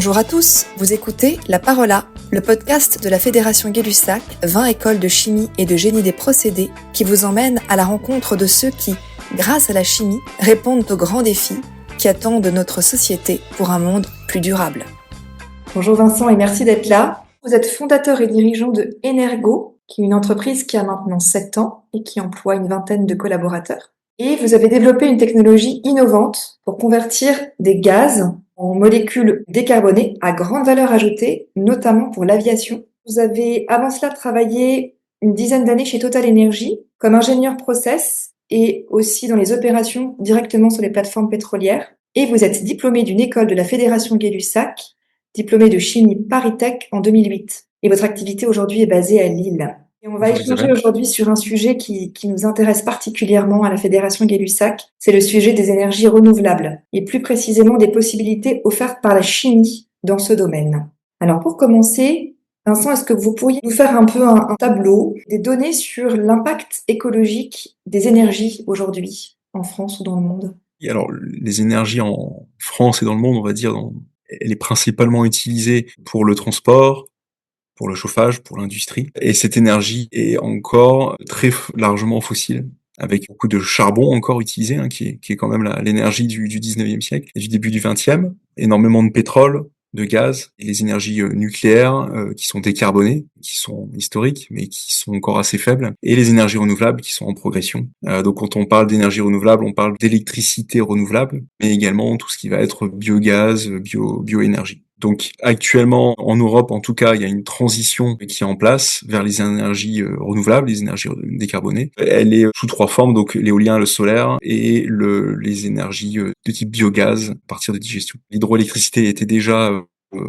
Bonjour à tous, vous écoutez La Parola, le podcast de la Fédération Gay-Lussac, 20 écoles de chimie et de génie des procédés, qui vous emmène à la rencontre de ceux qui, grâce à la chimie, répondent aux grands défis qui attendent notre société pour un monde plus durable. Bonjour Vincent et merci d'être là. Vous êtes fondateur et dirigeant de Energo, qui est une entreprise qui a maintenant 7 ans et qui emploie une vingtaine de collaborateurs. Et vous avez développé une technologie innovante pour convertir des gaz en molécules décarbonées à grande valeur ajoutée, notamment pour l'aviation. Vous avez avant cela travaillé une dizaine d'années chez Total Energy comme ingénieur process et aussi dans les opérations directement sur les plateformes pétrolières. Et vous êtes diplômé d'une école de la Fédération Gay-Lussac, diplômé de chimie ParisTech en 2008. Et votre activité aujourd'hui est basée à Lille. Et on va échanger aujourd'hui sur un sujet qui nous intéresse particulièrement à la Fédération Gay-Lussac, c'est le sujet des énergies renouvelables, et plus précisément des possibilités offertes par la chimie dans ce domaine. Alors pour commencer, Vincent, est-ce que vous pourriez nous faire un peu un tableau des données sur l'impact écologique des énergies aujourd'hui, en France ou dans le monde ? Alors, les énergies en France et dans le monde, on va dire, elle est principalement utilisée pour le transport, pour le chauffage, pour l'industrie. Et cette énergie est encore très largement fossile, avec beaucoup de charbon encore utilisé, qui est quand même l'énergie du 19e siècle et du début du 20e. Énormément de pétrole, de gaz, et les énergies nucléaires qui sont décarbonées, qui sont historiques, mais qui sont encore assez faibles, et les énergies renouvelables qui sont en progression. Donc quand on parle d'énergie renouvelable, on parle d'électricité renouvelable, mais également tout ce qui va être biogaz, bioénergie. Donc actuellement, en Europe en tout cas, il y a une transition qui est en place vers les énergies renouvelables, les énergies décarbonées. Elle est sous 3 formes, donc l'éolien, le solaire et les énergies de type biogaz à partir de digestion. L'hydroélectricité était déjà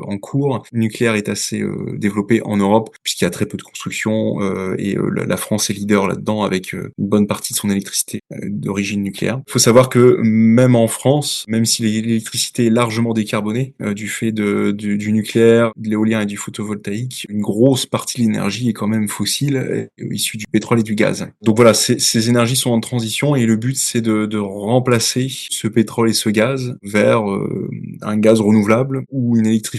en cours. Le nucléaire est assez développé en Europe puisqu'il y a très peu de construction et la France est leader là-dedans avec une bonne partie de son électricité d'origine nucléaire. Il faut savoir que même en France, même si l'électricité est largement décarbonée du fait du nucléaire, de l'éolien et du photovoltaïque, une grosse partie de l'énergie est quand même fossile, issue du pétrole et du gaz. Donc voilà, ces énergies sont en transition et le but c'est de remplacer ce pétrole et ce gaz vers un gaz renouvelable ou une électricité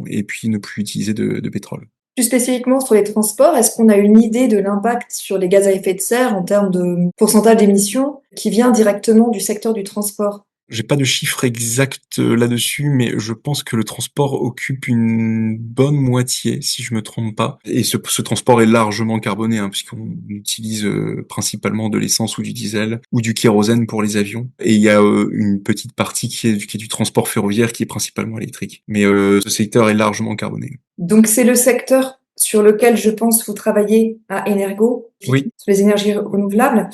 et puis ne plus utiliser de pétrole. Plus spécifiquement sur les transports, est-ce qu'on a une idée de l'impact sur les gaz à effet de serre en termes de pourcentage d'émissions qui vient directement du secteur du transport ? J'ai pas de chiffres exacts là-dessus, mais je pense que le transport occupe une bonne moitié, si je me trompe pas. Et ce transport est largement carboné, puisqu'on utilise principalement de l'essence ou du diesel ou du kérosène pour les avions. Et il y a une petite partie qui est du transport ferroviaire qui est principalement électrique. Mais ce secteur est largement carboné. Donc c'est le secteur sur lequel je pense vous travaillez à Energo, oui, sur les énergies renouvelables.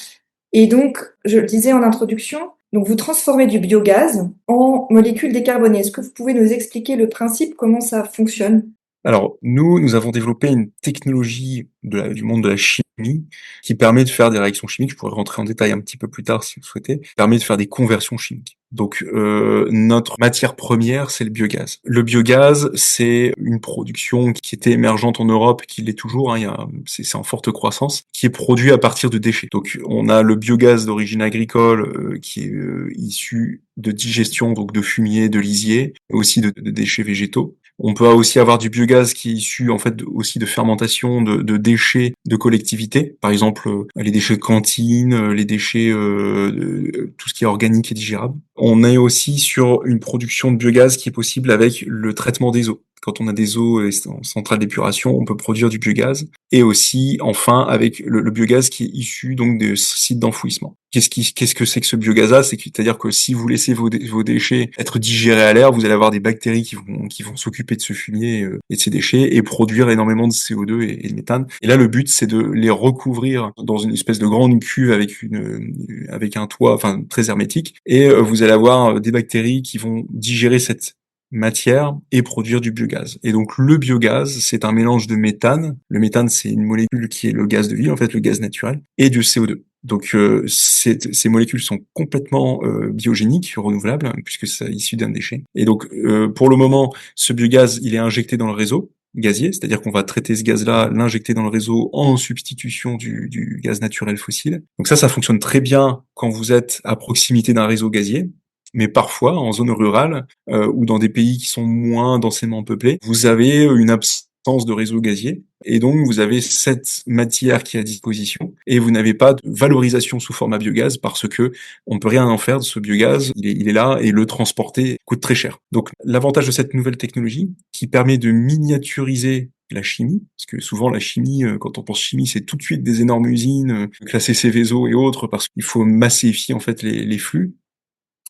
Et donc, je le disais en introduction, donc vous transformez du biogaz en molécules décarbonées. Est-ce que vous pouvez nous expliquer le principe, comment ça fonctionne ? Alors, nous avons développé une technologie du monde de la chimie qui permet de faire des réactions chimiques. Je pourrais rentrer en détail un petit peu plus tard si vous souhaitez. Qui permet de faire des conversions chimiques. Donc, notre matière première, c'est le biogaz. Le biogaz, c'est une production qui était émergente en Europe, qui l'est toujours. C'est en forte croissance, qui est produit à partir de déchets. Donc, on a le biogaz d'origine agricole qui est issu de digestion, donc de fumier, de lisier, et aussi de déchets végétaux. On peut aussi avoir du biogaz qui est issu en fait aussi de fermentation de déchets de collectivités, par exemple les déchets de cantine, les déchets tout ce qui est organique et digérable. On est aussi sur une production de biogaz qui est possible avec le traitement des eaux. Quand on a des eaux en centrale d'épuration, on peut produire du biogaz. Et aussi, enfin, avec le biogaz qui est issu donc des sites d'enfouissement. Qu'est-ce que c'est que ce biogaz-là ? C'est-à-dire que si vous laissez vos déchets être digérés à l'air, vous allez avoir des bactéries qui vont s'occuper de ce fumier et de ces déchets et produire énormément de CO2 et de méthane. Et là, le but, c'est de les recouvrir dans une espèce de grande cuve avec un toit, très hermétique. Et vous allez avoir des bactéries qui vont digérer cette matière et produire du biogaz. Et donc le biogaz, c'est un mélange de méthane. Le méthane, c'est une molécule qui est le gaz de vie, en fait, le gaz naturel, et du CO2. Donc ces molécules sont complètement biogéniques, renouvelables, puisque c'est issu d'un déchet. Et donc pour le moment, ce biogaz, il est injecté dans le réseau gazier, c'est-à-dire qu'on va traiter ce gaz-là, l'injecter dans le réseau en substitution du gaz naturel fossile. Donc ça fonctionne très bien quand vous êtes à proximité d'un réseau gazier. mais parfois en zone rurale ou dans des pays qui sont moins densément peuplés, vous avez une absence de réseau gazier et donc vous avez cette matière qui est à disposition et vous n'avez pas de valorisation sous format biogaz parce que on peut rien en faire de ce biogaz, il est là et le transporter coûte très cher. Donc l'avantage de cette nouvelle technologie qui permet de miniaturiser la chimie, parce que souvent la chimie, quand on pense chimie, c'est tout de suite des énormes usines classées Céveso et autres parce qu'il faut massifier en fait les flux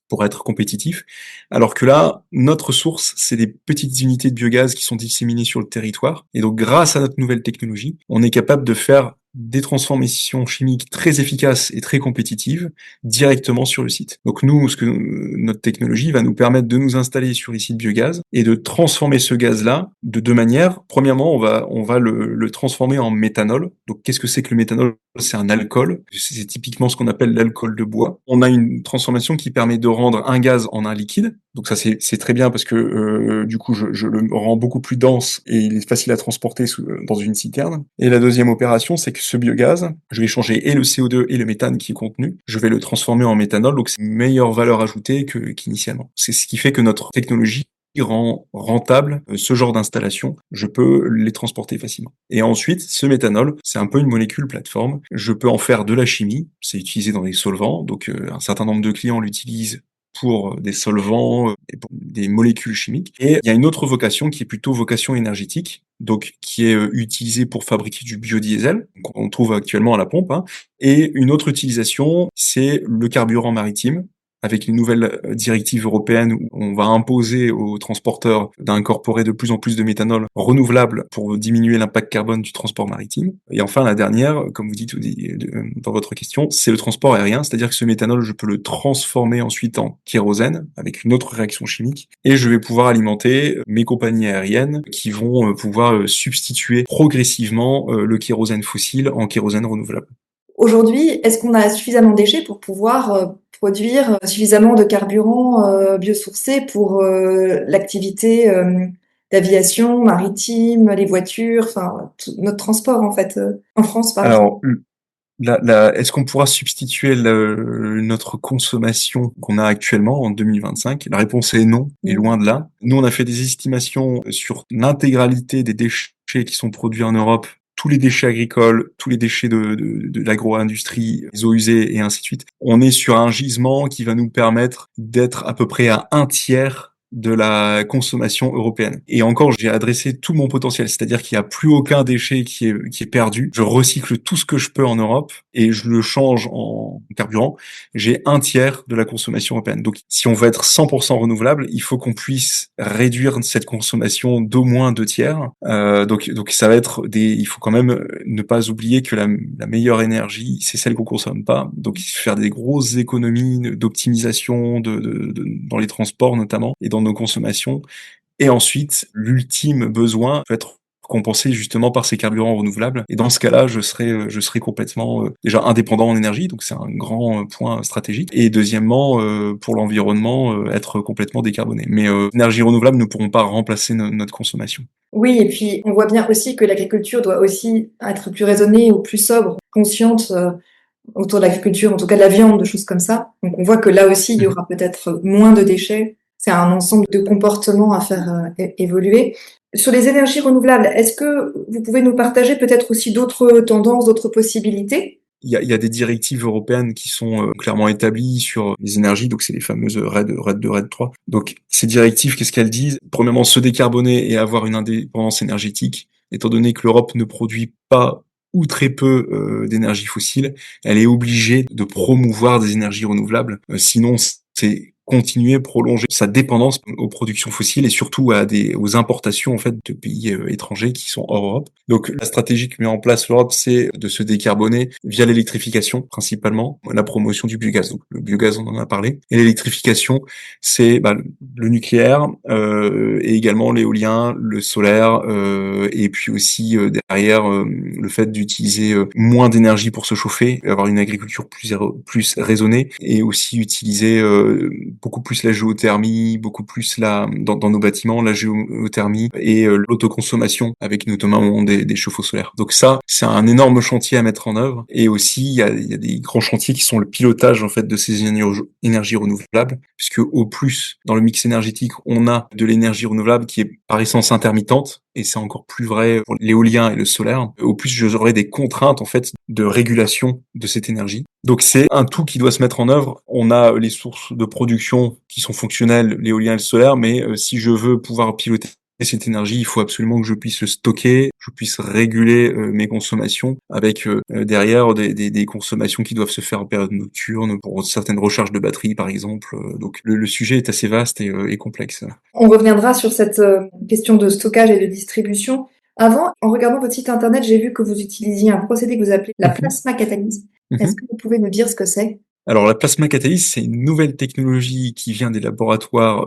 pour être compétitif. Alors que là, notre source, c'est des petites unités de biogaz qui sont disséminées sur le territoire. Et donc, grâce à notre nouvelle technologie, on est capable de faire des transformations chimiques très efficaces et très compétitives directement sur le site. Donc nous, notre technologie va nous permettre de nous installer sur les sites biogaz et de transformer ce gaz-là de deux manières. Premièrement, on va le transformer en méthanol. Donc qu'est-ce que c'est que le méthanol? C'est un alcool. C'est typiquement ce qu'on appelle l'alcool de bois. On a une transformation qui permet de rendre un gaz en un liquide. Donc ça c'est très bien parce que du coup je le rends beaucoup plus dense et il est facile à transporter dans une citerne. Et la deuxième opération, c'est que ce biogaz, je vais changer et le CO2 et le méthane qui est contenu, je vais le transformer en méthanol, donc c'est une meilleure valeur ajoutée qu'initialement. C'est ce qui fait que notre technologie rend rentable ce genre d'installation, je peux les transporter facilement. Et ensuite, ce méthanol, c'est un peu une molécule plateforme, je peux en faire de la chimie, c'est utilisé dans des solvants, donc un certain nombre de clients l'utilisent pour des solvants et pour des molécules chimiques. Et il y a une autre vocation qui est plutôt vocation énergétique, donc qui est utilisée pour fabriquer du biodiesel, qu'on trouve actuellement à la pompe, hein. Et une autre utilisation, c'est le carburant maritime, avec une nouvelle directive européenne où on va imposer aux transporteurs d'incorporer de plus en plus de méthanol renouvelable pour diminuer l'impact carbone du transport maritime. Et enfin, la dernière, comme vous dites dans votre question, c'est le transport aérien, c'est-à-dire que ce méthanol, je peux le transformer ensuite en kérosène avec une autre réaction chimique et je vais pouvoir alimenter mes compagnies aériennes qui vont pouvoir substituer progressivement le kérosène fossile en kérosène renouvelable. Aujourd'hui, est-ce qu'on a suffisamment de déchets pour pouvoir produire suffisamment de carburant biosourcé pour l'activité d'aviation maritime, les voitures, enfin notre transport en fait en France par exemple? Alors, est-ce qu'on pourra substituer notre consommation qu'on a actuellement en 2025? La réponse est non, et loin de là. Nous, on a fait des estimations sur l'intégralité des déchets qui sont produits en Europe, tous les déchets agricoles, tous les déchets de l'agro-industrie, les eaux usées et ainsi de suite. On est sur un gisement qui va nous permettre d'être à peu près à un tiers de la consommation européenne. Et encore, j'ai adressé tout mon potentiel, c'est-à-dire qu'il n'y a plus aucun déchet qui est perdu. Je recycle tout ce que je peux en Europe et je le change en carburant. J'ai un tiers de la consommation européenne. Donc, si on veut être 100% renouvelable, il faut qu'on puisse réduire cette consommation d'au moins 2 tiers. Donc, ça va être il faut quand même ne pas oublier que la meilleure énergie, c'est celle qu'on consomme pas. Donc, faire des grosses économies d'optimisation dans les transports notamment et dans nos consommations. Et ensuite, l'ultime besoin peut être compensé justement par ces carburants renouvelables. Et dans ce cas-là, je serai complètement déjà indépendant en énergie, donc c'est un grand point stratégique. Et deuxièmement, pour l'environnement, être complètement décarboné. Mais énergies renouvelables ne pourront pas remplacer notre consommation. Oui, et puis on voit bien aussi que l'agriculture doit aussi être plus raisonnée ou plus sobre, consciente autour de l'agriculture, en tout cas de la viande, de choses comme ça. Donc on voit que là aussi, il y aura peut-être moins de déchets. C'est un ensemble de comportements à faire évoluer. Sur les énergies renouvelables, est-ce que vous pouvez nous partager peut-être aussi d'autres tendances, d'autres possibilités? Il y a des directives européennes qui sont clairement établies sur les énergies, donc c'est les fameuses RED 2, RED 3. Donc ces directives, qu'est-ce qu'elles disent? Premièrement, se décarboner et avoir une indépendance énergétique, étant donné que l'Europe ne produit pas ou très peu d'énergie fossile, elle est obligée de promouvoir des énergies renouvelables, sinon c'est continuer, prolonger sa dépendance aux productions fossiles et surtout aux importations en fait de pays étrangers qui sont hors Europe. Donc la stratégie que met en place l'Europe, c'est de se décarboner via l'électrification principalement, la promotion du biogaz. Donc le biogaz, on en a parlé, et l'électrification, c'est le nucléaire et également l'éolien, le solaire et puis aussi derrière le fait d'utiliser moins d'énergie pour se chauffer, avoir une agriculture plus raisonnée et aussi utiliser beaucoup plus la géothermie, beaucoup plus dans nos bâtiments, la géothermie et l'autoconsommation avec notamment des chauffe-eau solaires. Donc ça, c'est un énorme chantier à mettre en œuvre. Et aussi, il y a des grands chantiers qui sont le pilotage en fait de ces énergies renouvelables, puisque au plus dans le mix énergétique, on a de l'énergie renouvelable qui est par essence intermittente, et c'est encore plus vrai pour l'éolien et le solaire. Au plus, j'aurai des contraintes en fait de régulation de cette énergie. Donc c'est un tout qui doit se mettre en œuvre. On a les sources de production qui sont fonctionnelles, l'éolien et le solaire, mais si je veux pouvoir piloter cette énergie, il faut absolument que je puisse le stocker, je puisse réguler mes consommations avec derrière des consommations qui doivent se faire en période nocturne pour certaines recharges de batterie par exemple. Donc le sujet est assez vaste et complexe. On reviendra sur cette question de stockage et de distribution. Avant, en regardant votre site internet, j'ai vu que vous utilisiez un procédé que vous appelez la plasma catalyse. Est-ce que vous pouvez nous dire ce que c'est? Alors la plasma catalyse, c'est une nouvelle technologie qui vient des laboratoires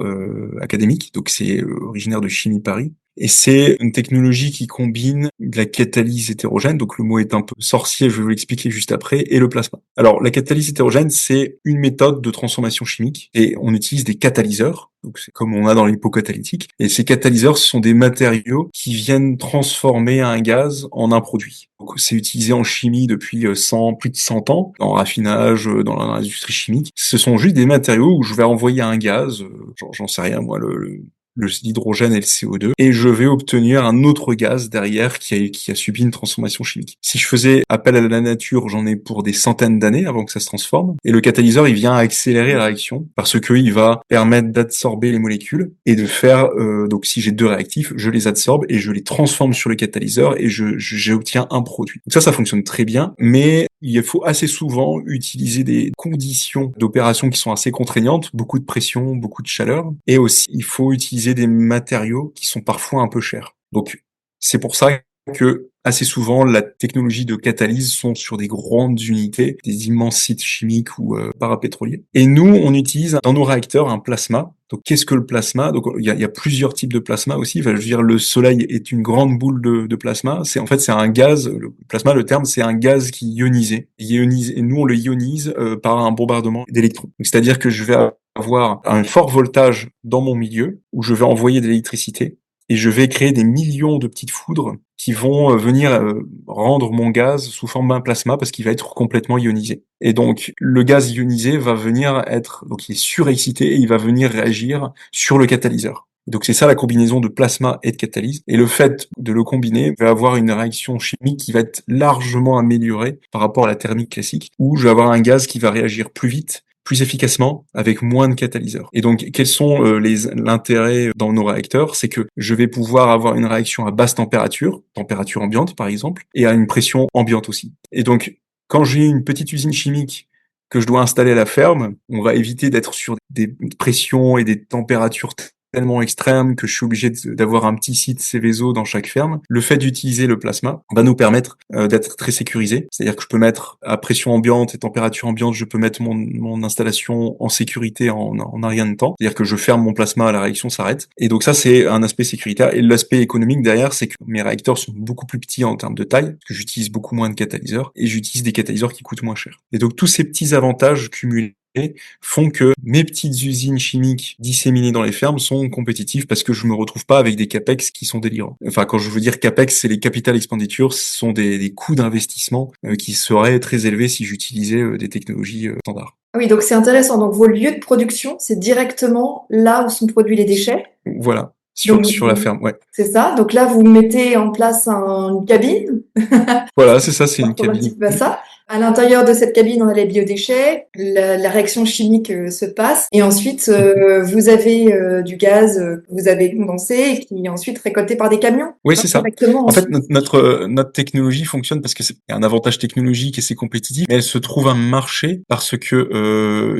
académiques, donc c'est originaire de Chimie Paris. Et c'est une technologie qui combine de la catalyse hétérogène, donc le mot est un peu sorcier, je vais vous l'expliquer juste après, et le plasma. Alors la catalyse hétérogène, c'est une méthode de transformation chimique, et on utilise des catalyseurs, donc c'est comme on a dans l'hypocatalytique, et ces catalyseurs, ce sont des matériaux qui viennent transformer un gaz en un produit. Donc c'est utilisé en chimie depuis plus de 100 ans, en raffinage, dans l'industrie chimique. Ce sont juste des matériaux où je vais envoyer un gaz, j'en sais rien moi, l'hydrogène et le CO2, et je vais obtenir un autre gaz derrière qui a subi une transformation chimique. Si je faisais appel à la nature, j'en ai pour des centaines d'années avant que ça se transforme, et le catalyseur, il vient accélérer la réaction, parce que il va permettre d'absorber les molécules, et de faire, donc si j'ai deux réactifs, je les absorbe, et je les transforme sur le catalyseur, et j'obtiens un produit. Donc ça fonctionne très bien, mais il faut assez souvent utiliser des conditions d'opération qui sont assez contraignantes, beaucoup de pression, beaucoup de chaleur, et aussi il faut utiliser des matériaux qui sont parfois un peu chers. Donc c'est pour ça que assez souvent la technologie de catalyse sont sur des grandes unités, des immenses sites chimiques ou parapétroliers. Et nous, on utilise dans nos réacteurs un plasma. Donc qu'est-ce que le plasma? Donc il y a plusieurs types de plasma aussi. Enfin, je veux dire, le Soleil est une grande boule de plasma. C'est un gaz. Le plasma, le terme, c'est un gaz qui ionisé. Et nous, on le ionise par un bombardement d'électrons. C'est-à-dire que je vais avoir un fort voltage dans mon milieu où je vais envoyer de l'électricité et je vais créer des millions de petites foudres qui vont venir rendre mon gaz sous forme d'un plasma parce qu'il va être complètement ionisé. Et donc le gaz ionisé va venir donc il est surexcité et il va venir réagir sur le catalyseur. Donc c'est ça la combinaison de plasma et de catalyse. Et le fait de le combiner va avoir une réaction chimique qui va être largement améliorée par rapport à la thermique classique, où je vais avoir un gaz qui va réagir plus vite, plus efficacement, avec moins de catalyseurs. Et donc, quels sont l'intérêt dans nos réacteurs? C'est que je vais pouvoir avoir une réaction à basse température ambiante par exemple, et à une pression ambiante aussi. Et donc, quand j'ai une petite usine chimique que je dois installer à la ferme, on va éviter d'être sur des pressions et des températures tellement extrême que je suis obligé d'avoir un petit site Céveso dans chaque ferme. Le fait d'utiliser le plasma va nous permettre d'être très sécurisé. C'est-à-dire que je peux mettre à pression ambiante et température ambiante, je peux mettre mon installation en sécurité en un rien de temps. C'est-à-dire que je ferme mon plasma, la réaction s'arrête. Et donc ça, c'est un aspect sécuritaire. Et l'aspect économique derrière, c'est que mes réacteurs sont beaucoup plus petits en termes de taille, parce que j'utilise beaucoup moins de catalyseurs, et j'utilise des catalyseurs qui coûtent moins cher. Et donc tous ces petits avantages cumulés font que mes petites usines chimiques disséminées dans les fermes sont compétitives parce que je me retrouve pas avec des capex qui sont délirants. Enfin, quand je veux dire capex, c'est les capital expenditures, ce sont des coûts d'investissement qui seraient très élevés si j'utilisais des technologies standards. Oui, donc c'est intéressant. Donc vos lieux de production, c'est directement là où sont produits les déchets. Voilà, sur la ferme, ouais. C'est ça. Donc là, vous mettez en place une cabine. Voilà, c'est ça, c'est une cabine. Un petit peu à ça. À l'intérieur de cette cabine, on a les biodéchets, la réaction chimique se passe, et ensuite vous avez du gaz que vous avez condensé et qui est ensuite récolté par des camions. Oui, c'est ça. En fait, notre technologie fonctionne parce que c'est un avantage technologique et c'est compétitif, mais elle se trouve un marché parce que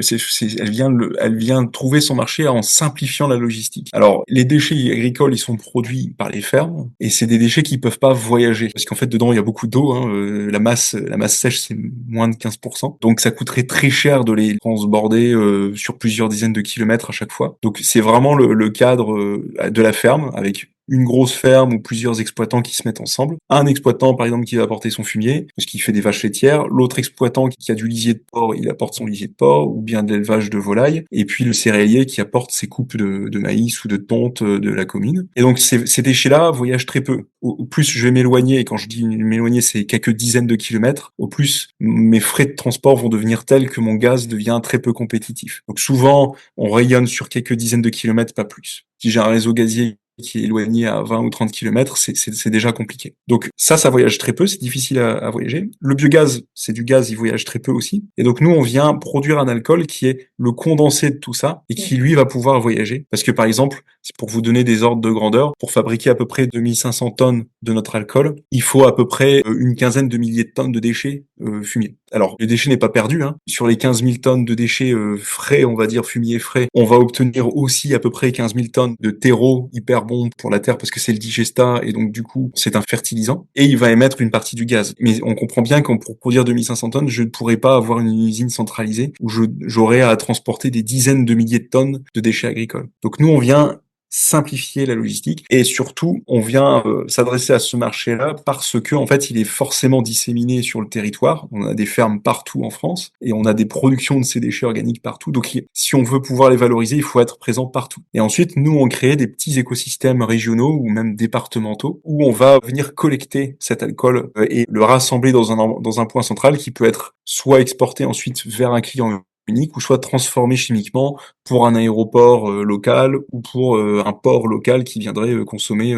elle vient trouver son marché en simplifiant la logistique. Alors, les déchets agricoles, ils sont produits par les fermes et c'est des déchets qui peuvent pas voyager parce qu'en fait, dedans, il y a beaucoup d'eau. La masse sèche, c'est moins de 15%. Donc ça coûterait très cher de les transborder sur plusieurs dizaines de kilomètres à chaque fois. Donc c'est vraiment le cadre de la ferme avec une grosse ferme ou plusieurs exploitants qui se mettent ensemble. Un exploitant, par exemple, qui va apporter son fumier, parce qu'il fait des vaches laitières. L'autre exploitant qui a du lisier de porc, il apporte son lisier de porc, ou bien de l'élevage de volailles. Et puis le céréalier qui apporte ses coupes de maïs ou de tonte de la commune. Et donc ces déchets-là voyagent très peu. Au plus je vais m'éloigner, et quand je dis m'éloigner, c'est quelques dizaines de kilomètres, au plus mes frais de transport vont devenir tels que mon gaz devient très peu compétitif. Donc souvent, on rayonne sur quelques dizaines de kilomètres, pas plus. Si j'ai un réseau gazier qui est éloigné à 20 ou 30 kilomètres, c'est déjà compliqué. Donc ça voyage très peu, c'est difficile à voyager. Le biogaz, c'est du gaz, il voyage très peu aussi. Et donc nous, on vient produire un alcool qui est le condensé de tout ça et qui, lui, va pouvoir voyager. Parce que par exemple, c'est pour vous donner des ordres de grandeur, pour fabriquer à peu près 2500 tonnes de notre alcool, il faut à peu près une quinzaine de milliers de tonnes de déchets fumiers. Alors, le déchet n'est pas perdu, hein. Sur les 15 000 tonnes de déchets frais, on va dire fumier frais, on va obtenir aussi à peu près 15 000 tonnes de terreau hyper bon pour la terre parce que c'est le digestat et donc du coup c'est un fertilisant et il va émettre une partie du gaz. Mais on comprend bien que pour produire 2500 tonnes, je ne pourrais pas avoir une usine centralisée où j'aurais à transporter des dizaines de milliers de tonnes de déchets agricoles. Donc nous on vient simplifier la logistique et surtout on vient s'adresser à ce marché-là parce que en fait il est forcément disséminé sur le territoire. On a des fermes partout en France et on a des productions de ces déchets organiques partout. Donc si on veut pouvoir les valoriser, il faut être présent partout. Et ensuite nous on crée des petits écosystèmes régionaux ou même départementaux où on va venir collecter cet alcool et le rassembler dans un point central qui peut être soit exporté ensuite vers un client unique ou soit transformé chimiquement pour un aéroport local ou pour un port local qui viendrait consommer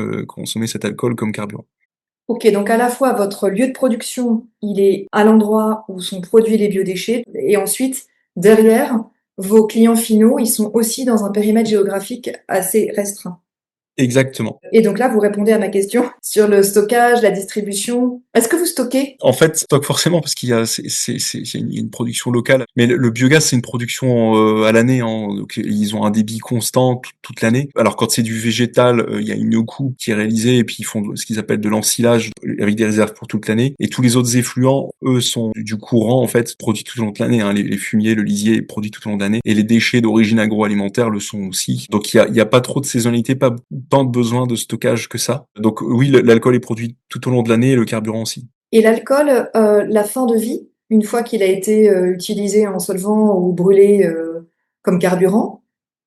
cet alcool comme carburant. Ok, donc à la fois votre lieu de production, il est à l'endroit où sont produits les biodéchets, et ensuite, derrière, vos clients finaux, ils sont aussi dans un périmètre géographique assez restreint. Exactement. Et donc là, vous répondez à ma question sur le stockage, la distribution. Est-ce que vous stockez? En fait, stock forcément parce qu'il y a c'est une production locale. Mais le biogaz c'est une production à l'année. Hein, donc ils ont un débit constant toute l'année. Alors quand c'est du végétal, il y a une coupe qui est réalisée et puis ils font ce qu'ils appellent de l'ensilage avec des réserves pour toute l'année. Et tous les autres effluents, eux, sont du courant en fait produits tout au long de l'année. Hein. Les fumiers, le lisier, produits tout au long de l'année. Et les déchets d'origine agroalimentaire le sont aussi. Donc il y a pas trop de saisonnalité, pas tant de besoin de stockage que ça. Donc oui, l'alcool est produit tout au long de l'année et le carburant aussi. Et l'alcool, la fin de vie, une fois qu'il a été utilisé en solvant ou brûlé comme carburant,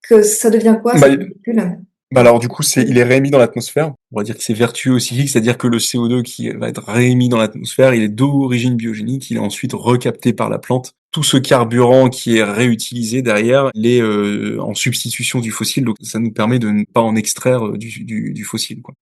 que ça devient quoi, Bah, cette molécule? alors du coup, il est réémis dans l'atmosphère. On va dire que c'est vertueux au cyclique, c'est-à-dire que le CO2 qui va être réémis dans l'atmosphère, il est d'origine biogénique, il est ensuite recapté par la plante. Tout ce carburant qui est réutilisé derrière, il est en substitution du fossile, donc ça nous permet de ne pas en extraire du fossile, quoi.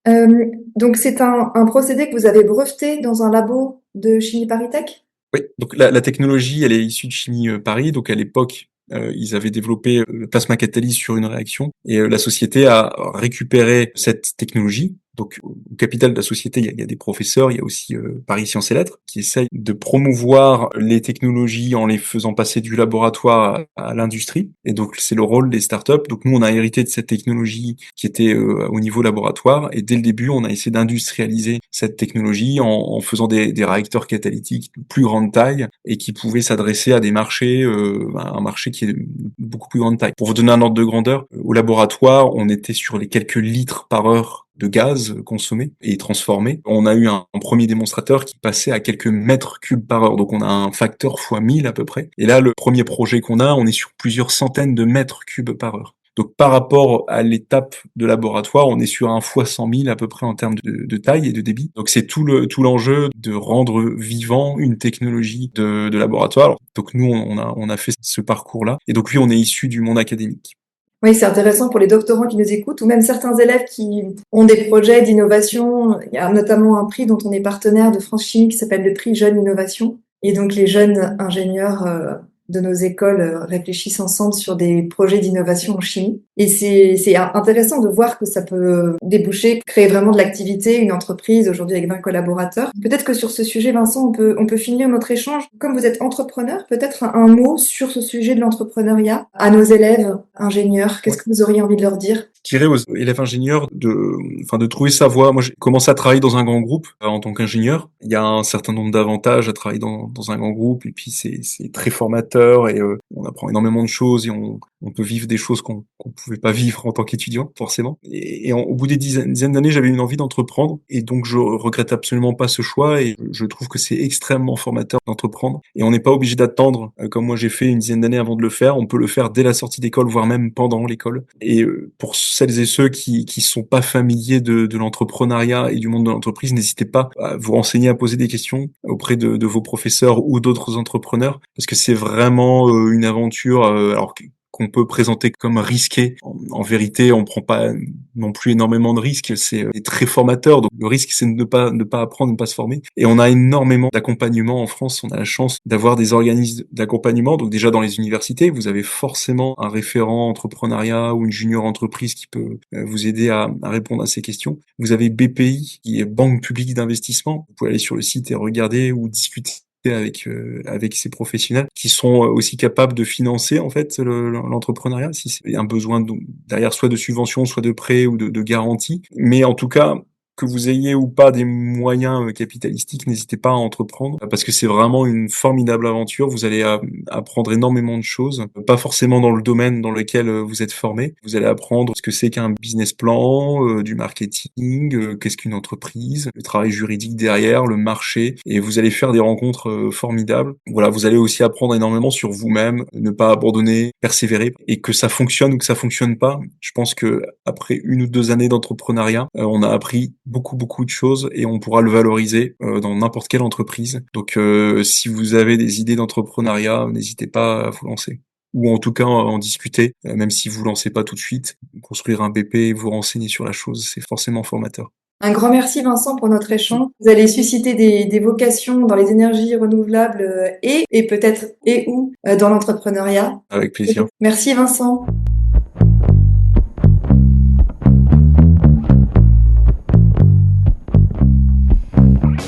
Donc c'est un procédé que vous avez breveté dans un labo de chimie ParisTech? Oui, donc la technologie, elle est issue de Chimie Paris, donc à l'époque, ils avaient développé le plasma catalyse sur une réaction et la société a récupéré cette technologie. Donc au capital de la société, il y a des professeurs, il y a aussi Paris Sciences et Lettres qui essayent de promouvoir les technologies en les faisant passer du laboratoire à l'industrie. Et donc c'est le rôle des startups. Donc nous, on a hérité de cette technologie qui était au niveau laboratoire et dès le début, on a essayé d'industrialiser cette technologie en faisant des réacteurs catalytiques de plus grande taille et qui pouvaient s'adresser à des marchés, un marché qui est de beaucoup plus grande taille. Pour vous donner un ordre de grandeur, au laboratoire, on était sur les quelques litres par heure de gaz consommé et transformé. On a eu un premier démonstrateur qui passait à quelques mètres cubes par heure, donc on a un facteur fois 1000 à peu près. Et là, le premier projet qu'on a, on est sur plusieurs centaines de mètres cubes par heure. Donc par rapport à l'étape de laboratoire, on est sur un fois 100 000 à peu près en termes de taille et de débit. Donc c'est tout l'enjeu de rendre vivant une technologie de laboratoire. Alors, donc nous, on a fait ce parcours-là. Et donc oui, on est issu du monde académique. Oui, c'est intéressant pour les doctorants qui nous écoutent ou même certains élèves qui ont des projets d'innovation. Il y a notamment un prix dont on est partenaire de France Chimie qui s'appelle le prix Jeune Innovation. Et donc les jeunes ingénieurs de nos écoles réfléchissent ensemble sur des projets d'innovation en chimie. Et c'est intéressant de voir que ça peut déboucher, créer vraiment de l'activité, une entreprise aujourd'hui avec 20 collaborateurs. Peut-être que sur ce sujet, Vincent, on peut finir notre échange. Comme vous êtes entrepreneur, peut-être un mot sur ce sujet de l'entrepreneuriat à nos élèves ingénieurs. Qu'est-ce que vous auriez envie de leur dire? Je dirais aux élèves ingénieurs de trouver sa voie. Moi, j'ai commencé à travailler dans un grand groupe en tant qu'ingénieur. Il y a un certain nombre d'avantages à travailler dans un grand groupe, et puis c'est très formateur et on apprend énormément de choses et on peut vivre des choses qu'on pouvais pas vivre en tant qu'étudiant, forcément. Et au bout des dizaines d'années, j'avais une envie d'entreprendre, et donc je regrette absolument pas ce choix, et je trouve que c'est extrêmement formateur d'entreprendre. Et on n'est pas obligé d'attendre, comme moi j'ai fait une dizaine d'années avant de le faire. On peut le faire dès la sortie d'école, voire même pendant l'école. Et pour celles et ceux qui sont pas familiers de l'entrepreneuriat et du monde de l'entreprise, n'hésitez pas à vous renseigner, à poser des questions auprès de vos professeurs ou d'autres entrepreneurs, parce que c'est vraiment une aventure alors qu'on peut présenter comme risquée. En vérité, on prend pas non plus énormément de risques, c'est très formateur. Donc le risque, c'est de ne pas apprendre, de ne pas se former. Et on a énormément d'accompagnement en France. On a la chance d'avoir des organismes d'accompagnement. Donc déjà dans les universités, vous avez forcément un référent entrepreneuriat ou une junior entreprise qui peut vous aider à répondre à ces questions. Vous avez BPI, qui est Banque publique d'investissement. Vous pouvez aller sur le site et regarder ou discuter avec ces professionnels qui sont aussi capables de financer en fait l'entrepreneuriat si c'est un besoin derrière, soit de subvention, soit de prêt ou de garantie. Mais en tout cas, que vous ayez ou pas des moyens capitalistiques, n'hésitez pas à entreprendre, parce que c'est vraiment une formidable aventure. Vous allez apprendre énormément de choses, pas forcément dans le domaine dans lequel vous êtes formé. Vous allez apprendre ce que c'est qu'un business plan, du marketing, qu'est-ce qu'une entreprise, le travail juridique derrière, le marché, et vous allez faire des rencontres formidables. Voilà, vous allez aussi apprendre énormément sur vous-même, ne pas abandonner, persévérer, et que ça fonctionne ou que ça fonctionne pas. Je pense que après 1 ou 2 années d'entrepreneuriat, on a appris beaucoup de choses, et on pourra le valoriser dans n'importe quelle entreprise. Donc si vous avez des idées d'entrepreneuriat, n'hésitez pas à vous lancer, ou en tout cas en discuter, même si vous lancez pas tout de suite. Construire un BP et vous renseigner sur la chose, c'est forcément formateur. Un grand merci Vincent pour notre échange. Vous allez susciter des vocations dans les énergies renouvelables et peut-être ou dans l'entrepreneuriat. Avec plaisir. Merci Vincent.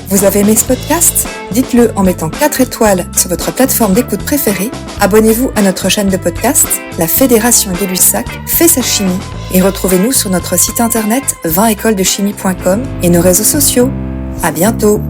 Vous avez aimé ce podcast ? Dites-le en mettant 4 étoiles sur votre plateforme d'écoute préférée. Abonnez-vous à notre chaîne de podcast, la Fédération Gay-Lussac fait sa chimie, et retrouvez-nous sur notre site internet 20écolesdechimie.com et nos réseaux sociaux. À bientôt!